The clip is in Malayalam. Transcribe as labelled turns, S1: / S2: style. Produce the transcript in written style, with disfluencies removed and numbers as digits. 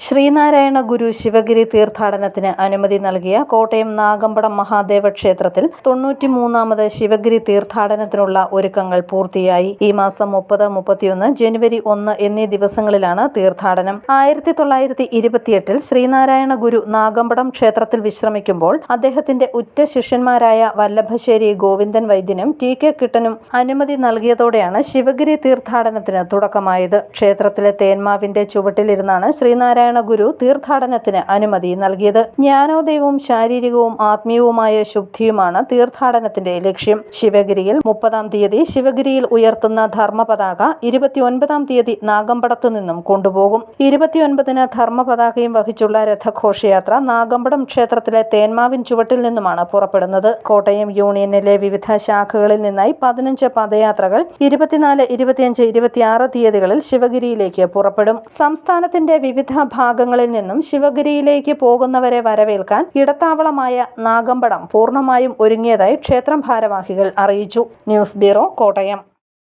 S1: ശ്രീനാരായണ ഗുരു ശിവഗിരി തീർത്ഥാടനത്തിന് അനുമതി നൽകിയ കോട്ടയം നാഗമ്പടം മഹാദേവ ക്ഷേത്രത്തിൽ 93ാമത് ശിവഗിരി തീർത്ഥാടനത്തിനുള്ള ഒരുക്കങ്ങൾ പൂർത്തിയായി. ഈ മാസം 30, 31, ജനുവരി 1 എന്നീ ദിവസങ്ങളിലാണ് തീർത്ഥാടനം. 1928 ശ്രീനാരായണ ഗുരു നാഗമ്പടം ക്ഷേത്രത്തിൽ വിശ്രമിക്കുമ്പോൾ അദ്ദേഹത്തിന്റെ ഉറ്റ ശിഷ്യന്മാരായ വല്ലഭശ്ശേരി ഗോവിന്ദൻ വൈദ്യനും ടി.കെ. കിട്ടനും അനുമതി നൽകിയതോടെയാണ് ശിവഗിരി തീർത്ഥാടനത്തിന് തുടക്കമായത്. ക്ഷേത്രത്തിലെ തേന്മാവിന്റെ ചുവട്ടിലിരുന്നാണ് ശ്രീനാരായണ ഗുരു തീർത്ഥാടനത്തിന് അനുമതി നൽകിയത്. ജ്ഞാനോദയവും ശാരീരികവും ആത്മീയവുമായ ശുദ്ധിയുമാണ് തീർത്ഥാടനത്തിന്റെ ലക്ഷ്യം. ശിവഗിരിയിൽ 30-ാം തീയതി ശിവഗിരിയിൽ ഉയർത്തുന്ന ധർമ്മപതാക 29-ാം തീയതി നാഗമ്പടത്തു നിന്നും കൊണ്ടുപോകും. 29-ന് ധർമ്മപതാകയും വഹിച്ചുള്ള രഥഘോഷയാത്ര നാഗമ്പടം ക്ഷേത്രത്തിലെ തേന്മാവിൻ ചുവട്ടിൽ നിന്നുമാണ് പുറപ്പെടുന്നത്. കോട്ടയം യൂണിയനിലെ വിവിധ ശാഖകളിൽ നിന്നായി 15 പദയാത്രകൾ 24, 25, 26 തീയതികളിൽ ശിവഗിരിയിലേക്ക് പുറപ്പെടും. സംസ്ഥാനത്തിന്റെ വിവിധ ഭാഗങ്ങളിൽ നിന്നും ശിവഗിരിയിലേക്ക് പോകുന്നവരെ വരവേൽക്കാൻ ഇടത്താവളമായ നാഗമ്പടം പൂർണ്ണമായും ഒരുങ്ങിയതായി ക്ഷേത്രം ഭാരവാഹികൾ അറിയിച്ചു. News bureau, Kottayam.